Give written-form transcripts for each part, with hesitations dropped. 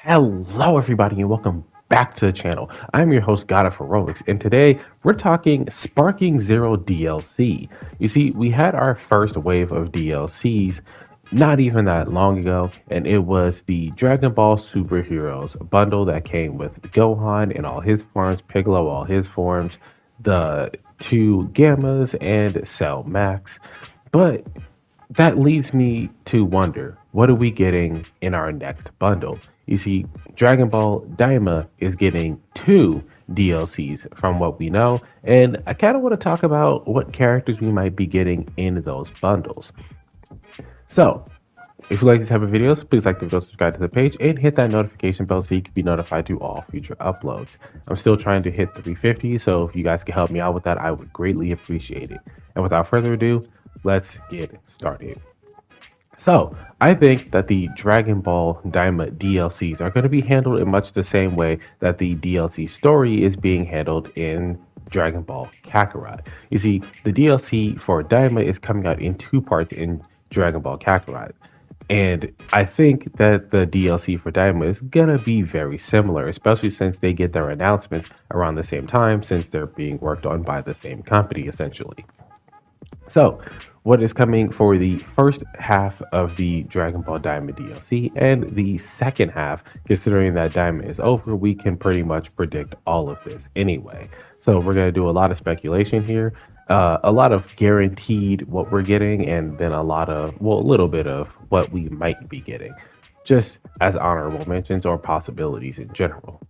Hello, everybody, and welcome back to the channel. I'm your host, God of Heroics, and today we're talking Sparking Zero DLC. You see, we had our first wave of DLCs not even that long ago, and it was the Dragon Ball Superheroes bundle that came with Gohan in all his forms, Piccolo all his forms, the two Gammas, and Cell Max. But that leads me to wonder, what are we getting in our next bundle? You see, Dragon Ball Daima is getting two DLCs from what we know, and I kind of want to talk about what characters we might be getting in those bundles. So, if you like these type of videos, please like the video, subscribe to the page, and hit that notification bell so you can be notified to all future uploads. I'm still trying to hit 350, so if you guys can help me out with that, I would greatly appreciate it. And without further ado, let's get started. So, I think that the Dragon Ball Daima DLCs are going to be handled in much the same way that the DLC story is being handled in Dragon Ball Kakarot. You see, the DLC for Daima is coming out in two parts in Dragon Ball Kakarot. And I think that the DLC for Daima is gonna be very similar, especially since they get their announcements around the same time, since they're being worked on by the same company, essentially. So, what is coming for the first half of the Dragon Ball Diamond DLC and the second half, considering that Diamond is over, we can pretty much predict all of this anyway. So, we're going to do a lot of speculation here, a lot of guaranteed what we're getting, and then a lot of, well, a little bit of what we might be getting, just as honorable mentions or possibilities in general.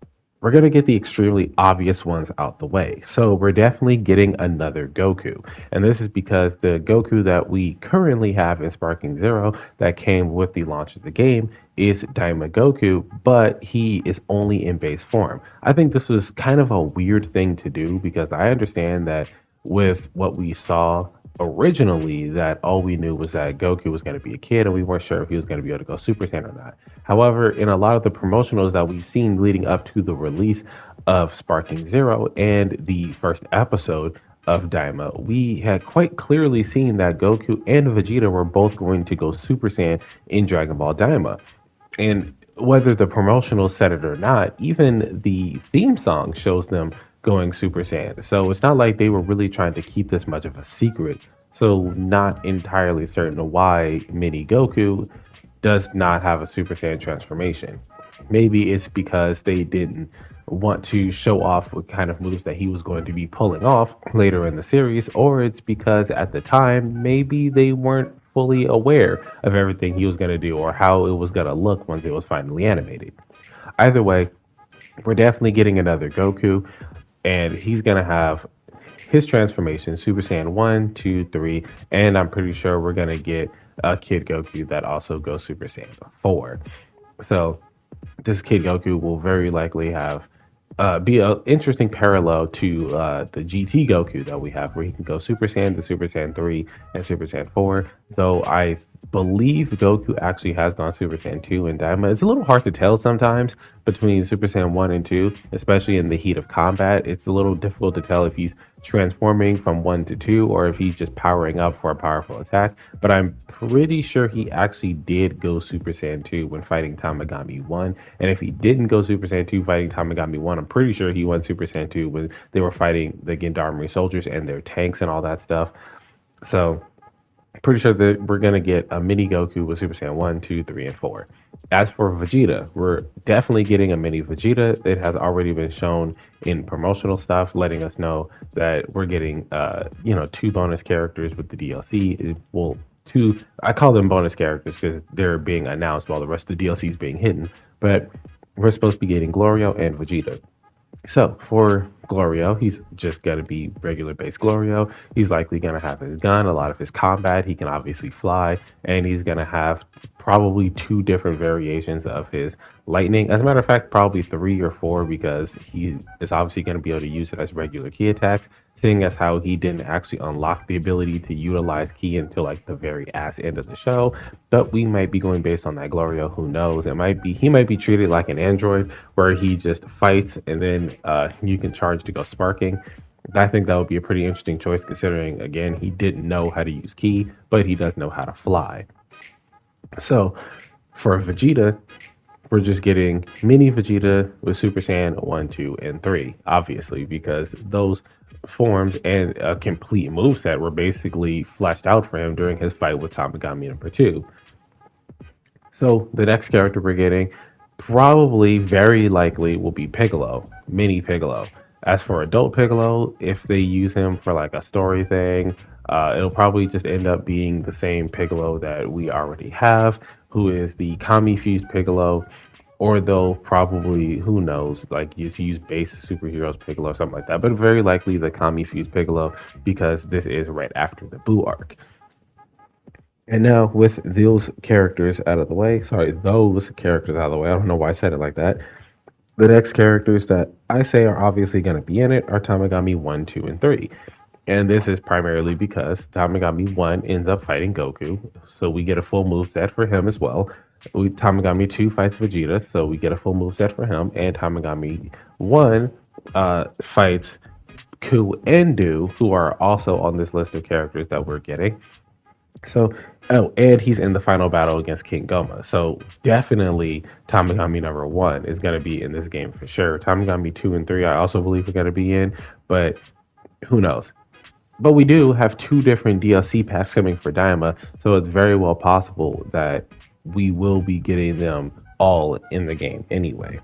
We're going to get the extremely obvious ones out the way. So we're definitely getting another Goku. And this is because the Goku that we currently have in Sparking Zero that came with the launch of the game is Daima Goku, but he is only in base form. I think this was kind of a weird thing to do because I understand that with what we saw originally, that all we knew was that Goku was going to be a kid and we weren't sure if he was going to be able to go Super Saiyan or not. However, in a lot of the promotionals that we've seen leading up to the release of Sparking Zero and the first episode of Daima, we had quite clearly seen that Goku and Vegeta were both going to go Super Saiyan in Dragon Ball Daima. And whether the promotional said it or not, even the theme song shows them going Super Saiyan. So it's not like they were really trying to keep this much of a secret. So not entirely certain why Mini Goku does not have a Super Saiyan transformation. Maybe it's because they didn't want to show off what kind of moves that he was going to be pulling off later in the series, or it's because at the time maybe they weren't fully aware of everything he was going to do or how it was going to look once it was finally animated. Either way, we're definitely getting another Goku, and he's going to have his transformation Super Saiyan 1, 2, 3, and I'm pretty sure we're going to get a Kid Goku that also goes Super Saiyan 4. So this Kid Goku will very likely have be an interesting parallel to the GT Goku that we have, where he can go Super Saiyan to Super Saiyan 3 and Super Saiyan 4. Though I believe Goku actually has gone Super Saiyan 2 in Daima. It's a little hard to tell sometimes between Super Saiyan 1 and 2, especially in the heat of combat. It's a little difficult to tell if he's transforming from 1 to 2 or if he's just powering up for a powerful attack. But I'm pretty sure he actually did go Super Saiyan 2 when fighting Tamagami 1. And if he didn't go Super Saiyan 2 fighting Tamagami 1, I'm pretty sure he went Super Saiyan 2 when they were fighting the Gendarmerie soldiers and their tanks and all that stuff. So pretty sure that we're going to get a mini Goku with Super Saiyan 1, 2, 3, and 4. As for Vegeta, we're definitely getting a mini Vegeta. It has already been shown in promotional stuff, letting us know that we're getting, two bonus characters with the DLC. I call them bonus characters because they're being announced while the rest of the DLC is being hidden. But we're supposed to be getting Glorio and Vegeta. So for Glorio, he's just going to be regular base Glorio. He's likely going to have his gun, a lot of his combat. He can obviously fly, and he's going to have probably two different variations of his lightning. As a matter of fact, probably 3 or 4, because he is obviously going to be able to use it as regular key attacks, seeing as how he didn't actually unlock the ability to utilize key until like the very ass end of the show. But we might be going based on that Glorio. Who knows? He might be treated like an android where he just fights and then you can charge to go sparking. I think that would be a pretty interesting choice, considering again he didn't know how to use ki, but he does know how to fly. So for Vegeta, we're just getting mini Vegeta with Super Saiyan 1, 2, and 3, obviously, because those forms and a complete moveset were basically fleshed out for him during his fight with Tamagami number 2. So the next character we're getting probably very likely will be Piccolo, mini Piccolo. As for adult Piccolo, if they use him for like a story thing, it'll probably just end up being the same Piccolo that we already have, who is the Kami fused Piccolo, or they'll probably, who knows, like just use base superheroes Piccolo or something like that. But very likely the Kami fused Piccolo because this is right after the Buu arc. And now, with those characters out of the way, sorry, those characters out of the way, I don't know why I said it like that. The next characters that I say are obviously going to be in it are Tamagami 1, 2, and 3. And this is primarily because Tamagami 1 ends up fighting Goku, so we get a full move set for him as well. Tamagami 2 fights Vegeta, so we get a full move set for him. And Tamagami 1 fights Ku and Du, who are also on this list of characters that we're getting. So, oh, and he's in the final battle against King Goma. So definitely Tamagami number 1 is going to be in this game for sure. Tamagami 2 and 3, I also believe are going to be in, but who knows? But we do have 2 different DLC packs coming for Daima, so it's very well possible that we will be getting them all in the game anyway.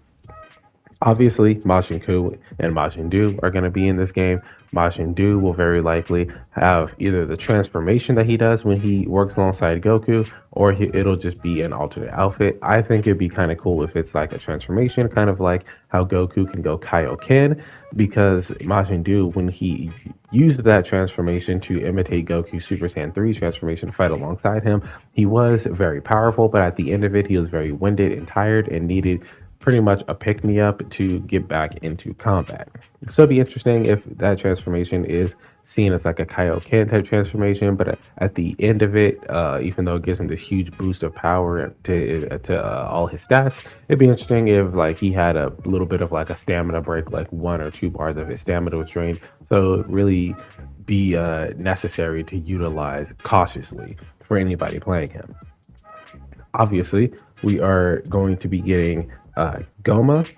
Obviously, Majin Ku and Majin Du are going to be in this game. Majin Du will very likely have either the transformation that he does when he works alongside Goku, or it'll just be an alternate outfit. I think it'd be kind of cool if it's like a transformation, kind of like how Goku can go Kaioken, because Majin Du, when he used that transformation to imitate Goku's Super Saiyan 3 transformation to fight alongside him, he was very powerful, but at the end of it, he was very winded and tired and needed pretty much a pick me up to get back into combat. So it'd be interesting if that transformation is seen as like a Kaioken type transformation, but at the end of it, even though it gives him this huge boost of power to all his stats, it'd be interesting if like he had a little bit of like a stamina break, like 1 or 2 bars of his stamina was drained. So it really be necessary to utilize cautiously for anybody playing him. Obviously, we are going to be getting Goma.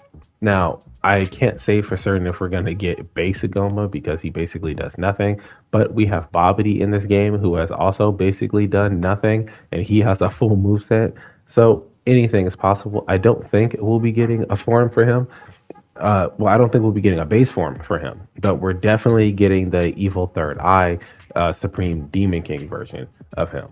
Now, I can't say for certain if we're going to get basic Goma because he basically does nothing, but we have Bobbity in this game who has also basically done nothing, and he has a full moveset. So anything is possible. I don't think we'll be getting a form for him. Well, I don't think we'll be getting a base form for him, but we're definitely getting the evil third eye, Supreme Demon King version of him.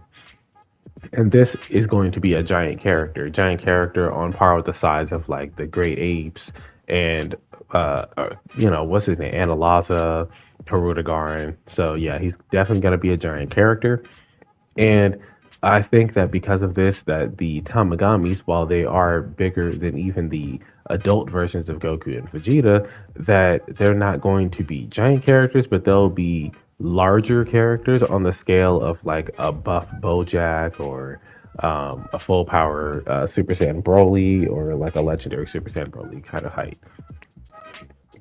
And this is going to be a giant character on par with the size of like the great apes and what's his name, Analaza, Harudagaran. So yeah, he's definitely going to be a giant character. And I think that because of this, that the Tamagamis, while they are bigger than even the adult versions of Goku and Vegeta, that they're not going to be giant characters, but they'll be larger characters on the scale of like a buff Bojack or a full power Super Saiyan Broly or like a legendary Super Saiyan Broly kind of height.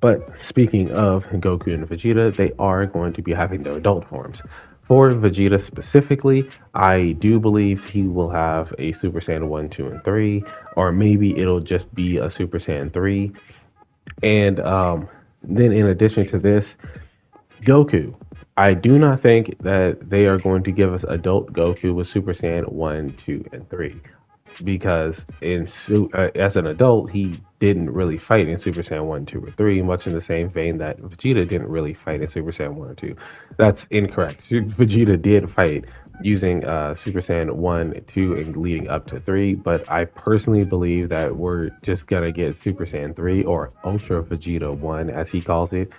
But speaking of Goku and Vegeta, they are going to be having their adult forms. For Vegeta specifically, I do believe he will have a Super Saiyan 1, 2, and 3, or maybe it'll just be a Super Saiyan 3. And then in addition to this, Goku. I do not think that they are going to give us adult Goku with Super Saiyan 1, 2, and 3. Because as an adult, he didn't really fight in Super Saiyan 1, 2, or 3, much in the same vein that Vegeta didn't really fight in Super Saiyan 1 or 2. That's incorrect. Vegeta did fight using Super Saiyan 1, 2, and leading up to 3, but I personally believe that we're just going to get Super Saiyan 3 or Ultra Vegeta 1, as he calls it.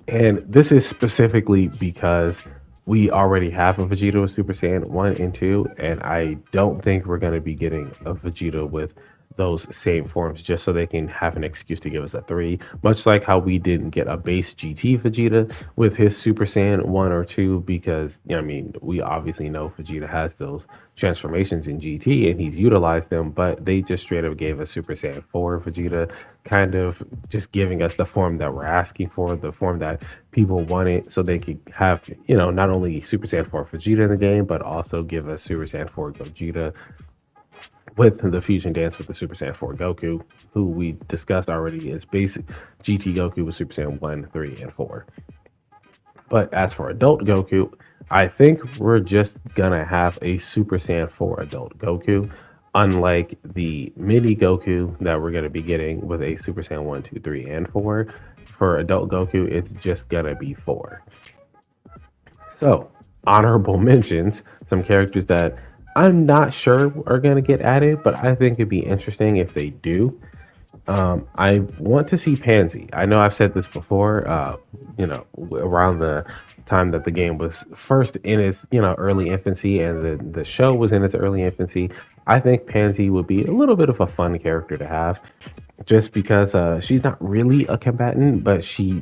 And this is specifically because we already have a Vegeta with Super Saiyan 1 and 2, and I don't think we're going to be getting a Vegeta with those same forms just so they can have an excuse to give us a 3. Much like how we didn't get a base GT Vegeta with his Super Saiyan 1 or 2 because, we obviously know Vegeta has those transformations in GT and he's utilized them, but they just straight up gave us Super Saiyan 4 Vegeta, kind of just giving us the form that we're asking for, the form that people wanted, so they could have, not only Super Saiyan 4 Vegeta in the game, but also give us Super Saiyan 4 Gogeta. with the fusion dance with the Super Saiyan 4 Goku, who we discussed already is basic GT Goku with Super Saiyan 1, 3, and 4. But as for adult Goku, I think we're just gonna have a Super Saiyan 4 adult Goku, unlike the mini Goku that we're gonna be getting with a Super Saiyan 1, 2, 3, and 4. For adult Goku, it's just gonna be 4. So, honorable mentions, some characters that I'm not sure are gonna get added, but I think it'd be interesting if they do. I want to see Pansy. I know I've said this before. Around the time that the game was first in its early infancy, and the show was in its early infancy. I think Pansy would be a little bit of a fun character to have, just because she's not really a combatant, but she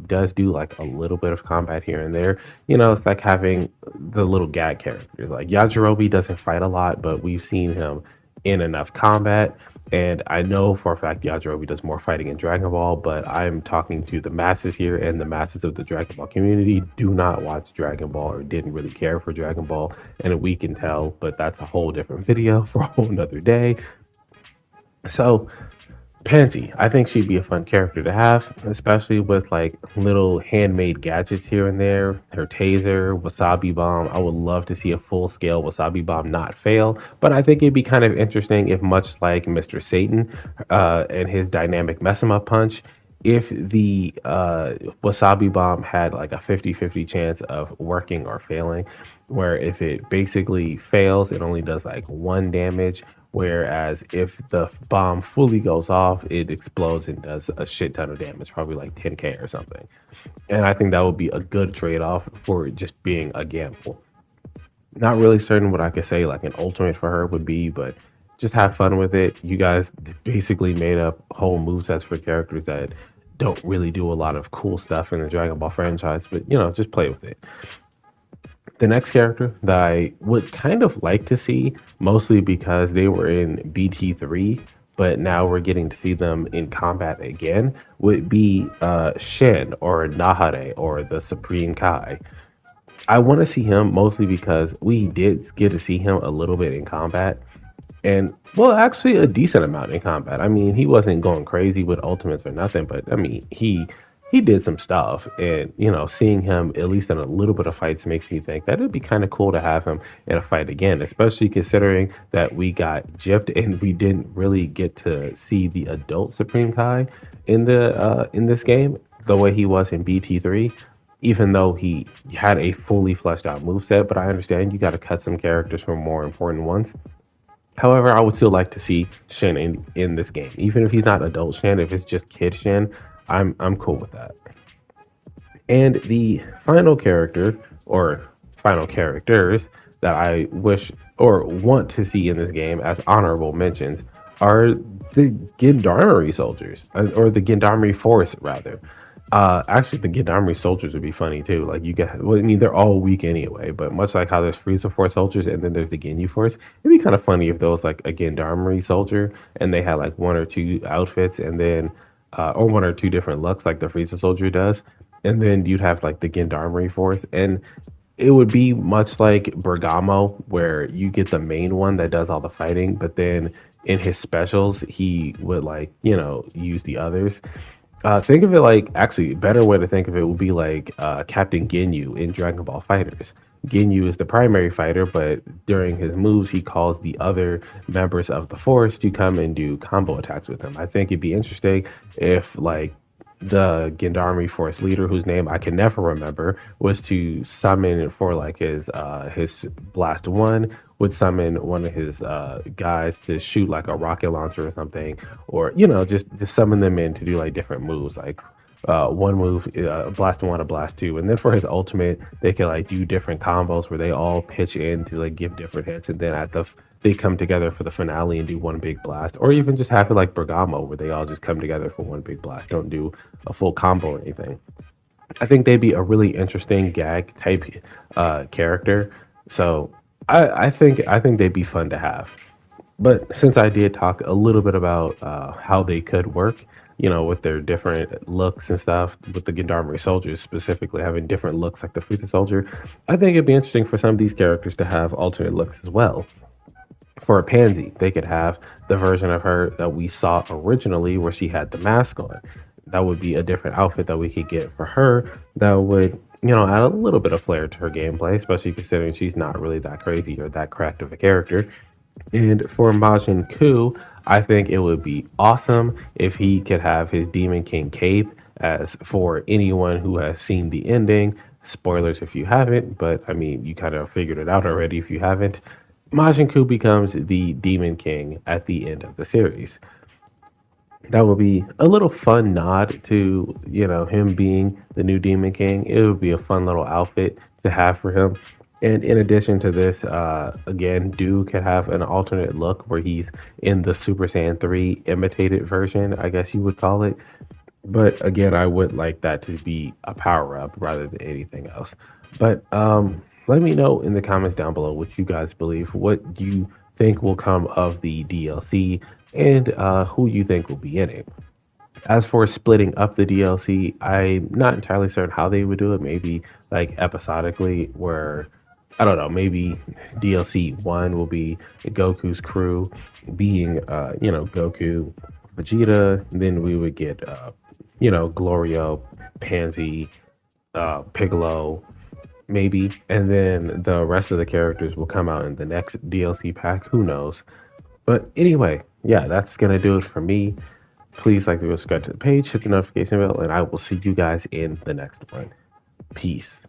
does do like a little bit of combat here and there. It's like having the little gag characters. Like Yajirobe doesn't fight a lot, but we've seen him in enough combat. And I know for a fact Yajirobe does more fighting in Dragon Ball, but I'm talking to the masses here, and the masses of the Dragon Ball community do not watch Dragon Ball or didn't really care for Dragon Ball, and we can tell, but that's a whole different video for a whole nother day. So Pansy, I think she'd be a fun character to have, especially with like little handmade gadgets here and there. Her taser, wasabi bomb. I would love to see a full scale wasabi bomb not fail, but I think it'd be kind of interesting if, much like Mr. Satan and his dynamic mess 'em up punch, if the wasabi bomb had like a 50-50 chance of working or failing, where if it basically fails, it only does like one damage. Whereas if the bomb fully goes off, it explodes and does a shit ton of damage, probably like 10K or something. And I think that would be a good trade off for just being a gamble. Not really certain what I could say like an ultimate for her would be, but just have fun with it. You guys basically made up whole movesets for characters that don't really do a lot of cool stuff in the Dragon Ball franchise, but just play with it. The next character that I would kind of like to see, mostly because they were in BT3, but now we're getting to see them in combat again, would be Shin or Nahare or the Supreme Kai. I want to see him mostly because we did get to see him a little bit in combat, and well, actually a decent amount in combat. I mean, he wasn't going crazy with ultimates or nothing, but I mean, he did some stuff, and seeing him at least in a little bit of fights makes me think that it'd be kind of cool to have him in a fight again, especially considering that we got gypped and we didn't really get to see the adult Supreme Kai in this game the way he was in BT3. Even though he had a fully fleshed out moveset, but I understand you got to cut some characters from more important ones. However, I would still like to see Shin in this game, even if he's not adult Shin. If it's just kid Shin, I'm cool with that. And the final character or final characters that I wish or want to see in this game as honorable mentions are the Gendarmerie soldiers, or the Gendarmerie force rather. Actually, the Gendarmerie soldiers would be funny too. Like you get, well, I mean, they're all weak anyway. But much like how there's Frieza Force soldiers and then there's the Ginyu Force, it'd be kind of funny if there was like a Gendarmerie soldier and they had like one or two outfits, and then or one or two different looks like the Frieza soldier does, and then you'd have like the Gendarmerie Force, and it would be much like Bergamo, where you get the main one that does all the fighting, but then in his specials he would like use the others. Think of it like, actually, a better way to think of it would be like Captain Ginyu in Dragon Ball Fighters. Ginyu is the primary fighter, but during his moves, he calls the other members of the force to come and do combo attacks with him. I think it'd be interesting if, like, the Gendarmerie Force leader, whose name I can never remember, was to summon for like his blast one, would summon one of his guys to shoot like a rocket launcher or something, or just summon them in to do like different moves, like one move, blast one, a blast two, and then for his ultimate, they can like do different combos where they all pitch in to like give different hits, and then they come together for the finale and do one big blast, or even just have it like Bergamo, where they all just come together for one big blast, don't do a full combo or anything. I think they'd be a really interesting gag type character. So I think they'd be fun to have. But since I did talk a little bit about how they could work, with their different looks and stuff, with the Gendarmerie soldiers specifically having different looks like the Frieza soldier, I think it'd be interesting for some of these characters to have alternate looks as well. For a pansy, they could have the version of her that we saw originally where she had the mask on. That would be a different outfit that we could get for her that would, add a little bit of flair to her gameplay, especially considering she's not really that crazy or that cracked of a character. And for Majin Ku, I think it would be awesome if he could have his Demon King cape. As for anyone who has seen the ending, spoilers if you haven't, but I mean, you kind of figured it out already if you haven't. Majin Ku becomes the Demon King at the end of the series. That would be a little fun nod to, him being the new Demon King. It would be a fun little outfit to have for him. And in addition to this, again, Do could have an alternate look where he's in the Super Saiyan 3 imitated version, I guess you would call it. But again, I would like that to be a power up rather than anything else. But let me know in the comments down below what you guys believe, what you think will come of the DLC, and who you think will be in it. As for splitting up the DLC, I'm not entirely certain how they would do it. Maybe like episodically, where I don't know, maybe DLC one will be Goku's crew being, Goku, Vegeta. Then we would get, Glorio, Pansy, Piccolo, maybe. And then the rest of the characters will come out in the next DLC pack. Who knows? But anyway, yeah, that's going to do it for me. Please like, subscribe to the page, hit the notification bell, and I will see you guys in the next one. Peace.